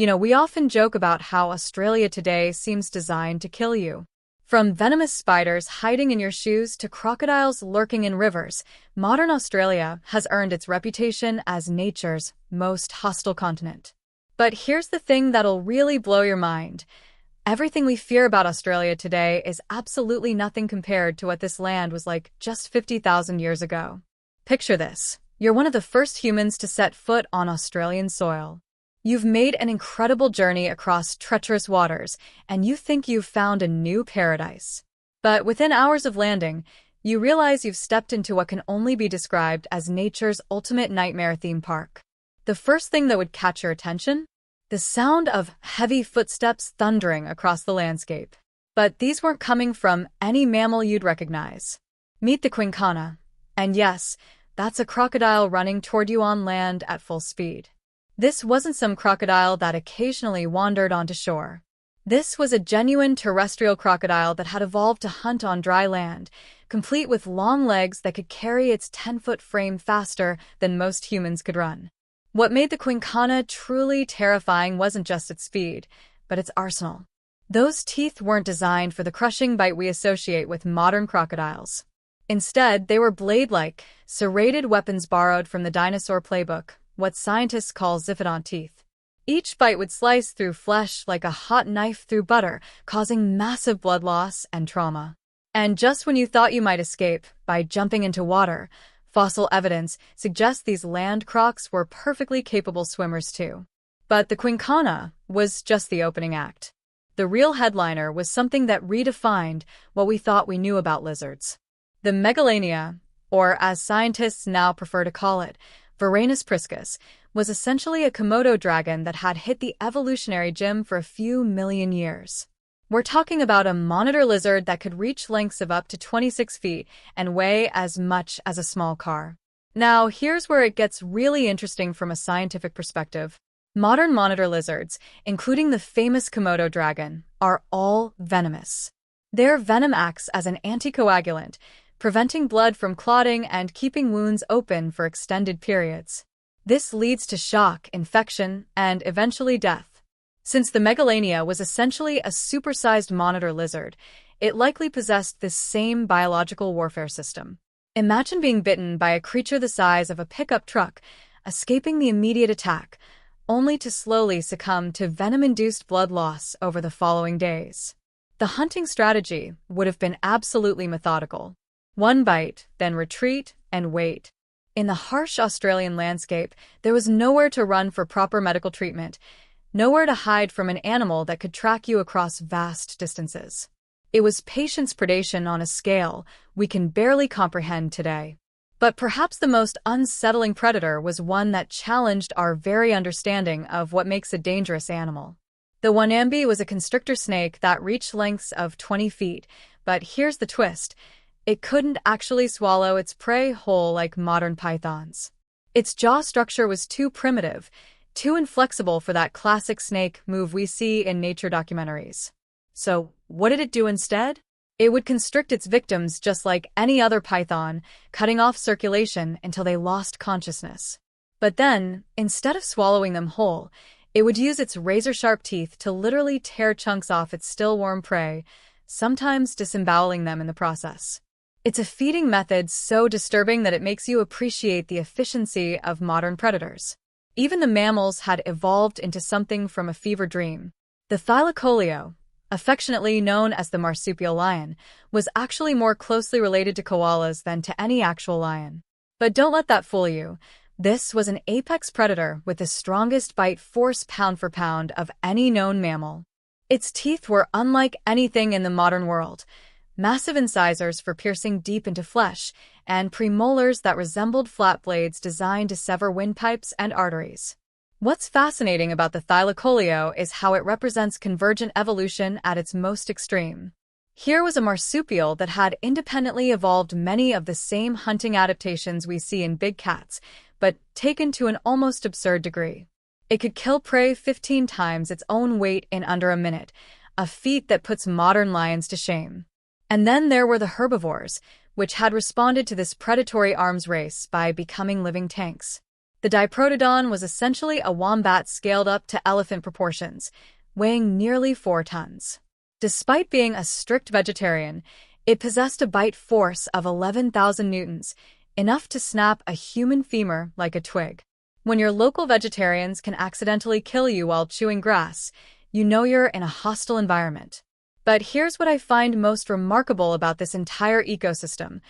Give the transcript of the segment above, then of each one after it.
We often joke about how Australia today seems designed to kill you. From venomous spiders hiding in your shoes to crocodiles lurking in rivers, modern Australia has earned its reputation as nature's most hostile continent. But here's the thing that'll really blow your mind. Everything we fear about Australia today is absolutely nothing compared to what this land was like just 50,000 years ago. Picture this. You're one of the first humans to set foot on Australian soil. You've made an incredible journey across treacherous waters, and you think you've found a new paradise. But within hours of landing, you realize you've stepped into what can only be described as nature's ultimate nightmare theme park. The first thing that would catch your attention? The sound of heavy footsteps thundering across the landscape. But these weren't coming from any mammal you'd recognize. Meet the quincana. And yes, that's a crocodile running toward you on land at full speed. This wasn't some crocodile that occasionally wandered onto shore. This was a genuine terrestrial crocodile that had evolved to hunt on dry land, complete with long legs that could carry its 10-foot frame faster than most humans could run. What made the quincana truly terrifying wasn't just its speed, but its arsenal. Those teeth weren't designed for the crushing bite we associate with modern crocodiles. Instead, they were blade-like, serrated weapons borrowed from the dinosaur playbook, what scientists call ziphidont teeth. Each bite would slice through flesh like a hot knife through butter, causing massive blood loss and trauma. And just when you thought you might escape by jumping into water, fossil evidence suggests these land crocs were perfectly capable swimmers too. But the quincana was just the opening act. The real headliner was something that redefined what we thought we knew about lizards. The megalania, or as scientists now prefer to call it, Varanus priscus, was essentially a Komodo dragon that had hit the evolutionary gym for a few million years. We're talking about a monitor lizard that could reach lengths of up to 26 feet and weigh as much as a small car. Now, here's where it gets really interesting from a scientific perspective. Modern monitor lizards, including the famous Komodo dragon, are all venomous. Their venom acts as an anticoagulant, preventing blood from clotting and keeping wounds open for extended periods. This leads to shock, infection, and eventually death. Since the megalania was essentially a supersized monitor lizard, it likely possessed this same biological warfare system. Imagine being bitten by a creature the size of a pickup truck, escaping the immediate attack, only to slowly succumb to venom-induced blood loss over the following days. The hunting strategy would have been absolutely methodical. One bite, then retreat and wait. In the harsh Australian landscape, there was nowhere to run for proper medical treatment, nowhere to hide from an animal that could track you across vast distances. It was patience predation on a scale we can barely comprehend today. But perhaps the most unsettling predator was one that challenged our very understanding of what makes a dangerous animal. The wanambi was a constrictor snake that reached lengths of 20 feet, but here's the twist. It couldn't actually swallow its prey whole like modern pythons. Its jaw structure was too primitive, too inflexible for that classic snake move we see in nature documentaries. So, what did it do instead? It would constrict its victims just like any other python, cutting off circulation until they lost consciousness. But then, instead of swallowing them whole, it would use its razor-sharp teeth to literally tear chunks off its still warm prey, sometimes disemboweling them in the process. It's a feeding method so disturbing that it makes you appreciate the efficiency of modern predators. Even the mammals had evolved into something from a fever dream. The thylacoleo, affectionately known as the marsupial lion, was actually more closely related to koalas than to any actual lion. But don't let that fool you. This was an apex predator with the strongest bite force pound for pound of any known mammal. Its teeth were unlike anything in the modern world. Massive incisors for piercing deep into flesh, and premolars that resembled flat blades designed to sever windpipes and arteries. What's fascinating about the thylacoleo is how it represents convergent evolution at its most extreme. Here was a marsupial that had independently evolved many of the same hunting adaptations we see in big cats, but taken to an almost absurd degree. It could kill prey 15 times its own weight in under a minute, a feat that puts modern lions to shame. And then there were the herbivores, which had responded to this predatory arms race by becoming living tanks. The Diprotodon was essentially a wombat scaled up to elephant proportions, weighing nearly 4 tons. Despite being a strict vegetarian, it possessed a bite force of 11,000 newtons, enough to snap a human femur like a twig. When your local vegetarians can accidentally kill you while chewing grass, you know you're in a hostile environment. But here's what I find most remarkable about this entire ecosystem.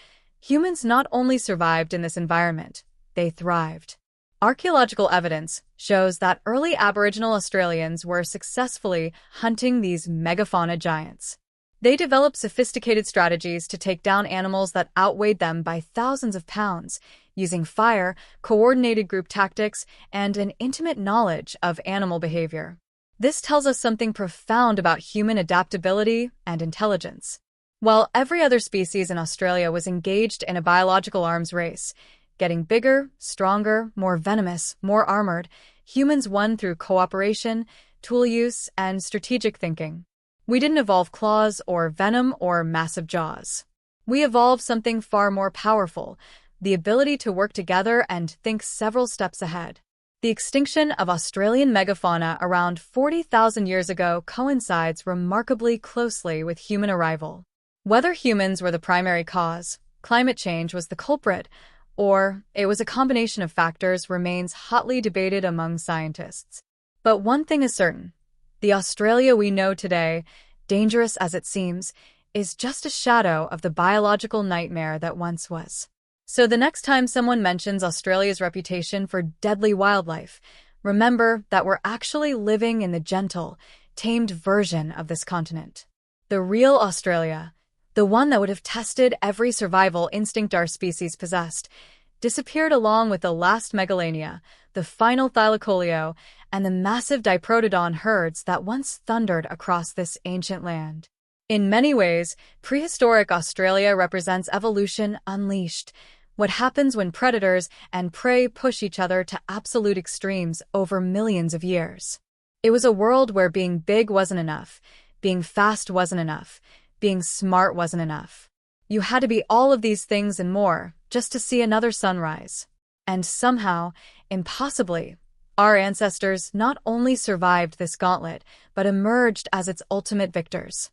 Humans not only survived in this environment, they thrived. Archaeological evidence shows that early Aboriginal Australians were successfully hunting these megafauna giants. They developed sophisticated strategies to take down animals that outweighed them by thousands of pounds, using fire, coordinated group tactics, and an intimate knowledge of animal behavior. This tells us something profound about human adaptability and intelligence. While every other species in Australia was engaged in a biological arms race, getting bigger, stronger, more venomous, more armored, humans won through cooperation, tool use, and strategic thinking. We didn't evolve claws or venom or massive jaws. We evolved something far more powerful, the ability to work together and think several steps ahead. The extinction of Australian megafauna around 40,000 years ago coincides remarkably closely with human arrival. Whether humans were the primary cause, climate change was the culprit, or it was a combination of factors remains hotly debated among scientists. But one thing is certain. The Australia we know today, dangerous as it seems, is just a shadow of the biological nightmare that once was. So the next time someone mentions Australia's reputation for deadly wildlife, remember that we're actually living in the gentle, tamed version of this continent. The real Australia, the one that would have tested every survival instinct our species possessed, disappeared along with the last megalania, the final thylacoleo, and the massive diprotodon herds that once thundered across this ancient land. In many ways, prehistoric Australia represents evolution unleashed, what happens when predators and prey push each other to absolute extremes over millions of years. It was a world where being big wasn't enough, being fast wasn't enough, being smart wasn't enough. You had to be all of these things and more just to see another sunrise. And somehow, impossibly, our ancestors not only survived this gauntlet, but emerged as its ultimate victors.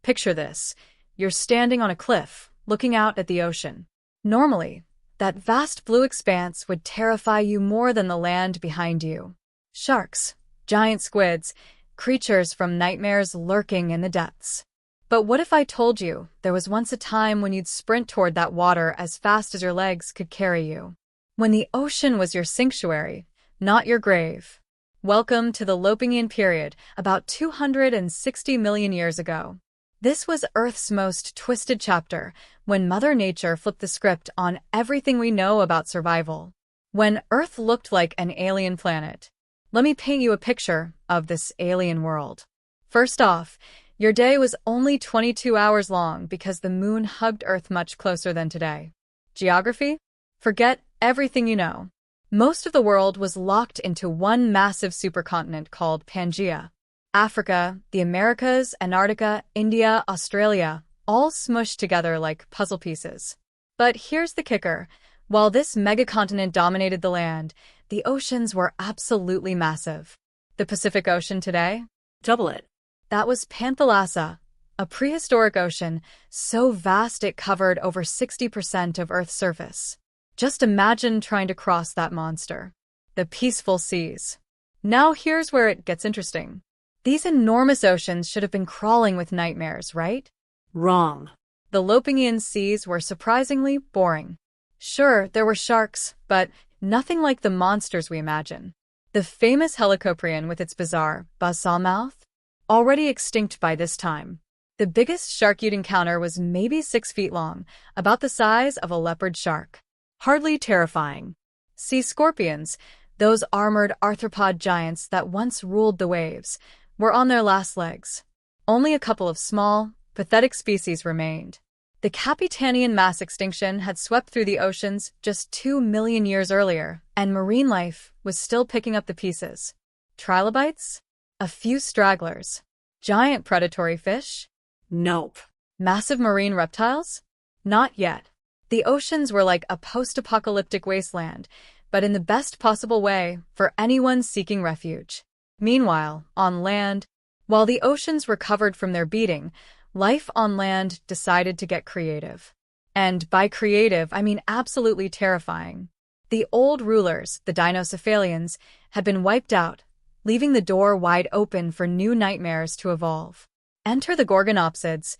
Picture this. You're standing on a cliff, looking out at the ocean. Normally, that vast blue expanse would terrify you more than the land behind you. Sharks, giant squids, creatures from nightmares lurking in the depths. But what if I told you there was once a time when you'd sprint toward that water as fast as your legs could carry you? When the ocean was your sanctuary, not your grave. Welcome to the Lopingian period, about 260 million years ago. This was Earth's most twisted chapter, when Mother Nature flipped the script on everything we know about survival. When Earth looked like an alien planet. Let me paint you a picture of this alien world. First off, your day was only 22 hours long because the moon hugged Earth much closer than today. Geography? Forget everything you know. Most of the world was locked into one massive supercontinent called Pangaea. Africa, the Americas, Antarctica, India, Australia, all smushed together like puzzle pieces. But here's the kicker. While this megacontinent dominated the land, the oceans were absolutely massive. The Pacific Ocean today? Double it. That was Panthalassa, a prehistoric ocean so vast it covered over 60% of Earth's surface. Just imagine trying to cross that monster. The peaceful seas. Now here's where it gets interesting. These enormous oceans should have been crawling with nightmares, right? Wrong. The Lopingian seas were surprisingly boring. Sure, there were sharks, but nothing like the monsters we imagine. The famous helicoprion with its bizarre buzzsaw mouth? Already extinct by this time. The biggest shark you'd encounter was maybe 6 feet long, about the size of a leopard shark. Hardly terrifying. Sea scorpions, those armored arthropod giants that once ruled the waves, were on their last legs. Only a couple of small, pathetic species remained. The Capitanian mass extinction had swept through the oceans just 2 million years earlier, and marine life was still picking up the pieces. Trilobites? A few stragglers. Giant predatory fish? Nope. Massive marine reptiles? Not yet. The The oceans were like a post-apocalyptic wasteland, but in the best possible way for anyone seeking refuge. Meanwhile, on land, while the oceans recovered from their beating, life on land decided to get creative. And by creative, I mean absolutely terrifying. The old rulers, the dinocephalians, had been wiped out, leaving the door wide open for new nightmares to evolve. Enter the gorgonopsids,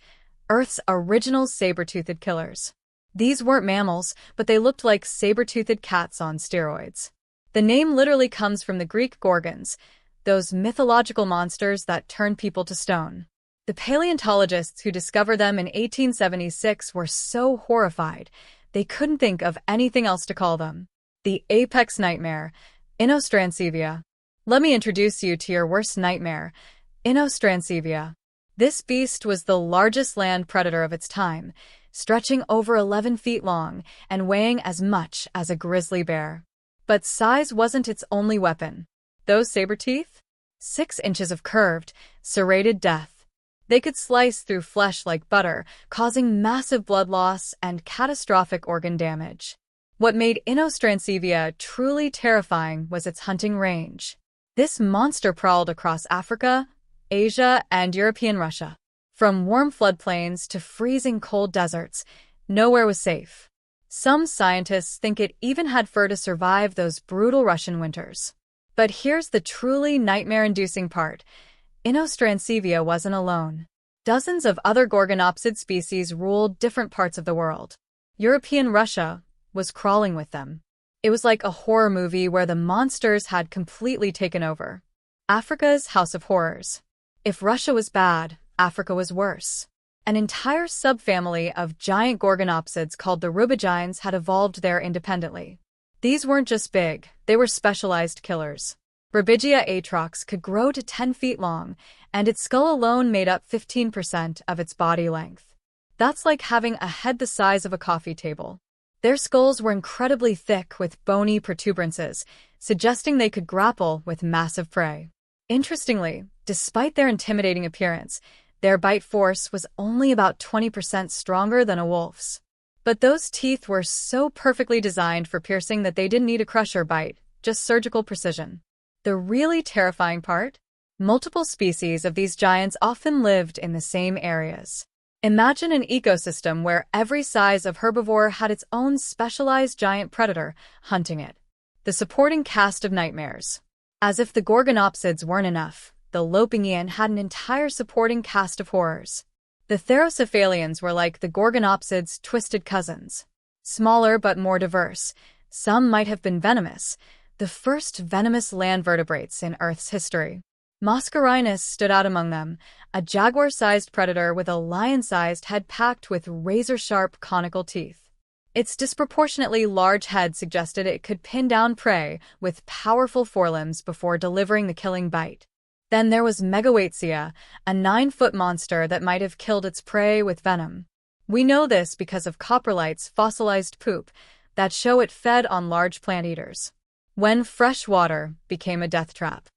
Earth's original saber-toothed killers. These weren't mammals, but they looked like saber-toothed cats on steroids. The name literally comes from the Greek gorgons, those mythological monsters that turn people to stone. The paleontologists who discovered them in 1876 were so horrified, they couldn't think of anything else to call them. The apex nightmare, Inostrancevia. Let me introduce you to your worst nightmare, Inostrancevia. This beast was the largest land predator of its time, stretching over 11 feet long and weighing as much as a grizzly bear. But size wasn't its only weapon. Those saber teeth? 6 inches of curved, serrated death. They could slice through flesh like butter, causing massive blood loss and catastrophic organ damage. What made Inostrancevia truly terrifying was its hunting range. This monster prowled across Africa, Asia, and European Russia. From warm floodplains to freezing cold deserts, nowhere was safe. Some scientists think it even had fur to survive those brutal Russian winters. But here's the truly nightmare-inducing part. Inostrancevia wasn't alone. Dozens of other gorgonopsid species ruled different parts of the world. European Russia was crawling with them. It was like a horror movie where the monsters had completely taken over. Africa's House of Horrors. If Russia was bad, Africa was worse. An entire subfamily of giant gorgonopsids called the rubigines had evolved there independently. These weren't just big, they were specialized killers. Rubigia atrox could grow to 10 feet long, and its skull alone made up 15% of its body length. That's like having a head the size of a coffee table. Their skulls were incredibly thick with bony protuberances, suggesting they could grapple with massive prey. Interestingly, despite their intimidating appearance, their bite force was only about 20% stronger than a wolf's. But those teeth were so perfectly designed for piercing that they didn't need a crusher bite, just surgical precision. The really terrifying part? Multiple species of these giants often lived in the same areas. Imagine an ecosystem where every size of herbivore had its own specialized giant predator hunting it. The supporting cast of nightmares. As if the gorgonopsids weren't enough, the Lopingian had an entire supporting cast of horrors. The therocephalians were like the gorgonopsids' twisted cousins. Smaller but more diverse, some might have been venomous, the first venomous land vertebrates in Earth's history. Mascarinus stood out among them, a jaguar-sized predator with a lion-sized head packed with razor-sharp conical teeth. Its disproportionately large head suggested it could pin down prey with powerful forelimbs before delivering the killing bite. Then there was Megawaitsia, a 9-foot monster that might have killed its prey with venom. We know this because of coprolite's fossilized poop that show it fed on large plant eaters. When fresh water became a death trap.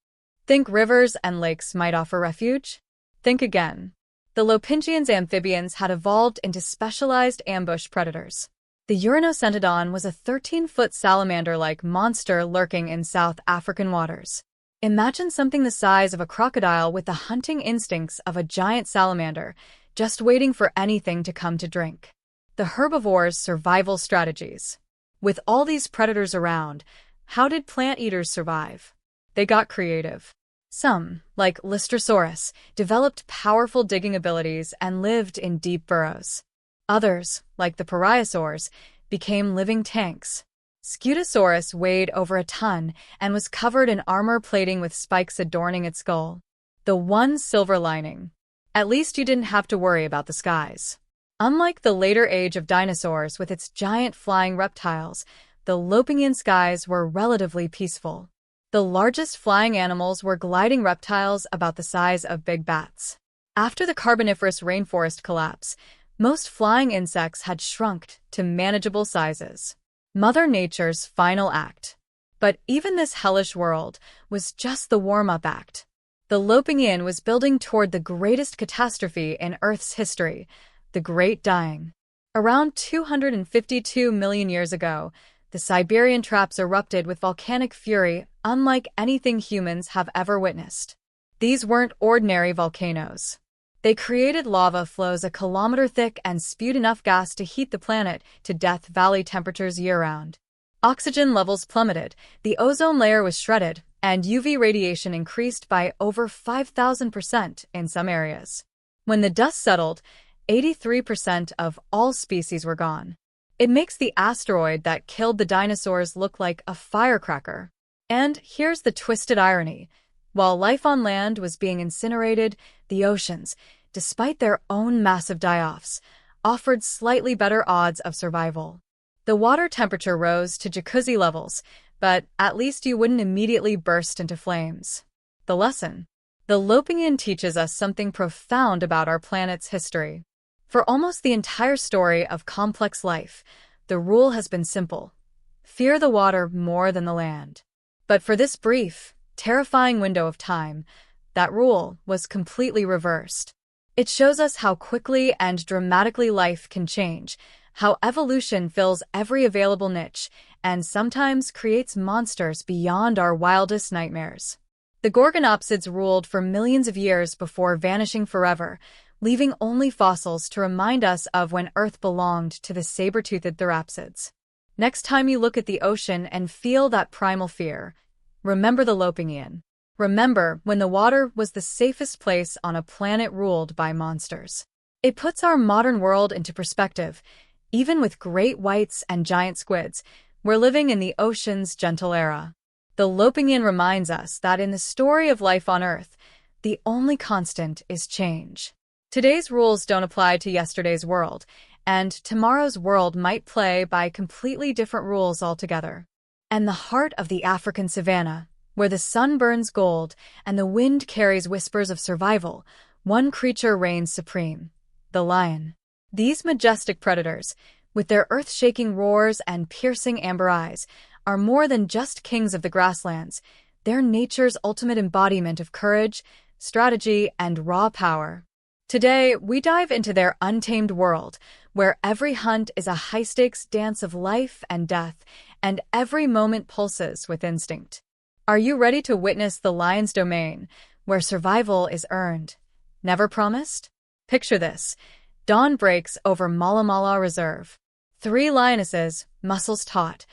Think rivers and lakes might offer refuge? Think again. The Lopingians amphibians had evolved into specialized ambush predators. The Uranocentodon was a 13-foot salamander-like monster lurking in South African waters. Imagine something the size of a crocodile with the hunting instincts of a giant salamander, just waiting for anything to come to drink. The herbivores' survival strategies. With all these predators around, how did plant eaters survive? They got creative. Some, like Lystrosaurus, developed powerful digging abilities and lived in deep burrows. Others, like the Prehistorics, became living tanks. Scutosaurus weighed over a ton and was covered in armor plating with spikes adorning its skull. The one silver lining. At least you didn't have to worry about the skies. Unlike the later age of dinosaurs with its giant flying reptiles, the Lopingian skies were relatively peaceful. The largest flying animals were gliding reptiles about the size of big bats. After the Carboniferous rainforest collapse, most flying insects had shrunk to manageable sizes. Mother Nature's final act. But even this hellish world was just the warm-up act. The Lopingian was building toward the greatest catastrophe in Earth's history, the Great Dying. Around 252 million years ago, the Siberian traps erupted with volcanic fury unlike anything humans have ever witnessed. These weren't ordinary volcanoes. They created lava flows a kilometer thick and spewed enough gas to heat the planet to Death Valley temperatures year-round. Oxygen levels plummeted, the ozone layer was shredded, and UV radiation increased by over 5,000% in some areas. When the dust settled, 83% of all species were gone. It makes the asteroid that killed the dinosaurs look like a firecracker. And here's the twisted irony. While life on land was being incinerated, the oceans, despite their own massive die-offs, offered slightly better odds of survival. The water temperature rose to jacuzzi levels, but at least you wouldn't immediately burst into flames. The lesson. The Lopingian teaches us something profound about our planet's history. For almost the entire story of complex life, the rule has been simple. Fear the water more than the land. But for this brief, terrifying window of time, that rule was completely reversed. It shows us how quickly and dramatically life can change, how evolution fills every available niche, and sometimes creates monsters beyond our wildest nightmares. The Gorgonopsids ruled for millions of years before vanishing forever, leaving only fossils to remind us of when Earth belonged to the saber-toothed therapsids. Next time you look at the ocean and feel that primal fear, remember the Lopingian. Remember when the water was the safest place on a planet ruled by monsters. It puts our modern world into perspective. Even with great whites and giant squids, we're living in the ocean's gentle era. The Lopingian reminds us that in the story of life on Earth, the only constant is change. Today's rules don't apply to yesterday's world, and tomorrow's world might play by completely different rules altogether. And the heart of the African savanna, where the sun burns gold and the wind carries whispers of survival, one creature reigns supreme: the lion. These majestic predators, with their earth-shaking roars and piercing amber eyes, are more than just kings of the grasslands. They're nature's ultimate embodiment of courage, strategy, and raw power. Today, we dive into their untamed world, where every hunt is a high-stakes dance of life and death, and every moment pulses with instinct. Are you ready to witness the lion's domain, where survival is earned, never promised? Picture this. Dawn breaks over Mala Mala Reserve. 3 lionesses, muscles taut,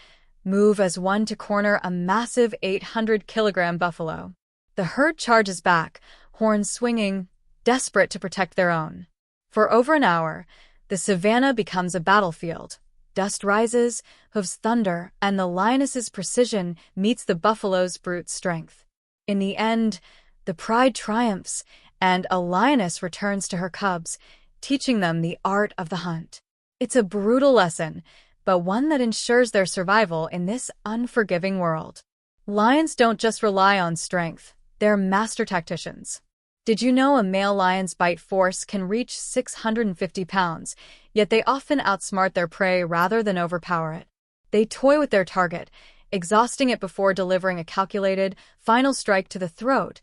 move as one to corner a massive 800-kilogram buffalo. The herd charges back, horns swinging, desperate to protect their own. For over an hour, the savanna becomes a battlefield. Dust rises, hooves thunder, and the lioness's precision meets the buffalo's brute strength. In the end, the pride triumphs, and a lioness returns to her cubs, teaching them the art of the hunt. It's a brutal lesson, but one that ensures their survival in this unforgiving world. Lions don't just rely on strength, they're master tacticians. Did you know a male lion's bite force can reach 650 pounds, yet they often outsmart their prey rather than overpower it? They toy with their target, exhausting it before delivering a calculated, final strike to the throat,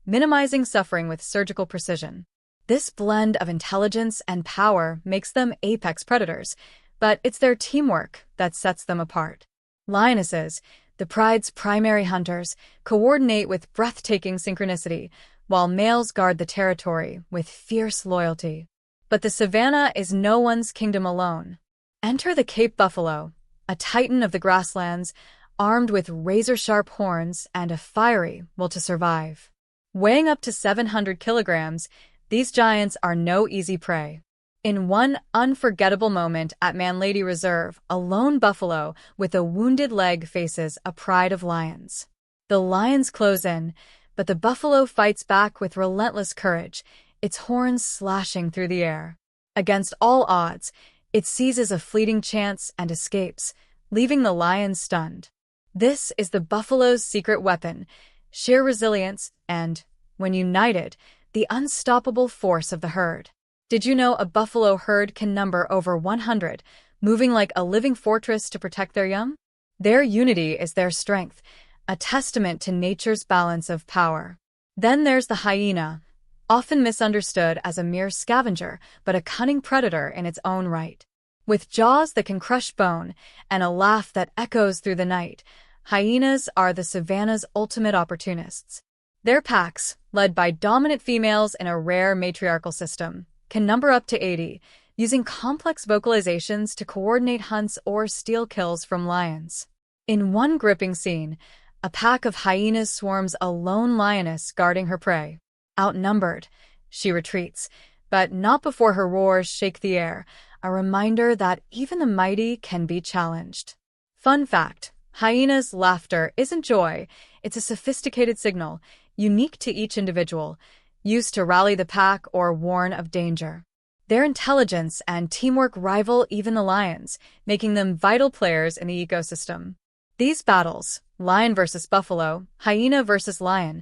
minimizing suffering with surgical precision. This blend of intelligence and power makes them apex predators, but it's their teamwork that sets them apart. Lionesses, the pride's primary hunters, coordinate with breathtaking synchronicity, while males guard the territory with fierce loyalty. But the savanna is no one's kingdom alone. Enter the Cape buffalo, a titan of the grasslands, armed with razor-sharp horns and a fiery will to survive. Weighing up to 700 kilograms, these giants are no easy prey. In one unforgettable moment at Manlady Reserve, a lone buffalo with a wounded leg faces a pride of lions. The lions close in, but the buffalo fights back with relentless courage, its horns slashing through the air. Against all odds, it seizes a fleeting chance and escapes, leaving the lions stunned. This is the buffalo's secret weapon: sheer resilience and, when united, the unstoppable force of the herd. Did you know a buffalo herd can number over 100, moving like a living fortress to protect their young? Their unity is their strength, a testament to nature's balance of power. Then there's the hyena, often misunderstood as a mere scavenger, but a cunning predator in its own right. With jaws that can crush bone and a laugh that echoes through the night, hyenas are the savanna's ultimate opportunists. Their packs, led by dominant females in a rare matriarchal system, can number up to 80, using complex vocalizations to coordinate hunts or steal kills from lions. In one gripping scene, a pack of hyenas swarms a lone lioness guarding her prey. Outnumbered, she retreats, but not before her roars shake the air, a reminder that even the mighty can be challenged. Fun fact: hyenas' laughter isn't joy, it's a sophisticated signal, unique to each individual, used to rally the pack or warn of danger. Their intelligence and teamwork rival even the lions, making them vital players in the ecosystem. These battles, lion versus buffalo, hyena versus lion,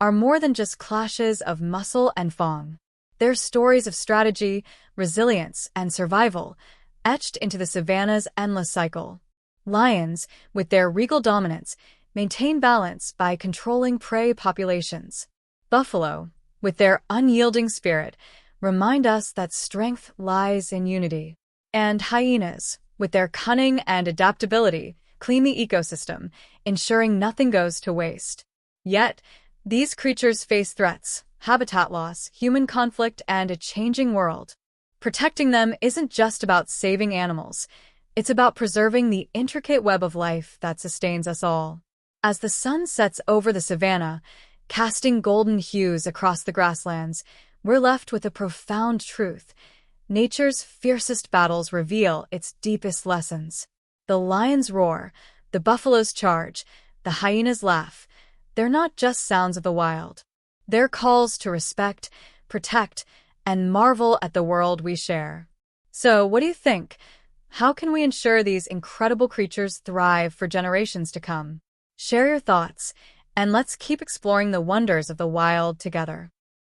are more than just clashes of muscle and fang. They're stories of strategy, resilience, and survival, etched into the savanna's endless cycle. Lions, with their regal dominance, maintain balance by controlling prey populations. Buffalo, with their unyielding spirit, remind us that strength lies in unity. And hyenas, with their cunning and adaptability, clean the ecosystem, ensuring nothing goes to waste. Yet, these creatures face threats: habitat loss, human conflict, and a changing world. Protecting them isn't just about saving animals, it's about preserving the intricate web of life that sustains us all. As the sun sets over the savanna, casting golden hues across the grasslands, we're left with a profound truth. Nature's fiercest battles reveal its deepest lessons. The lion's roar, the buffalo's charge, the hyena's laugh, they're not just sounds of the wild. They're calls to respect, protect, and marvel at the world we share. So, what do you think? How can we ensure these incredible creatures thrive for generations to come? Share your thoughts, and let's keep exploring the wonders of the wild together.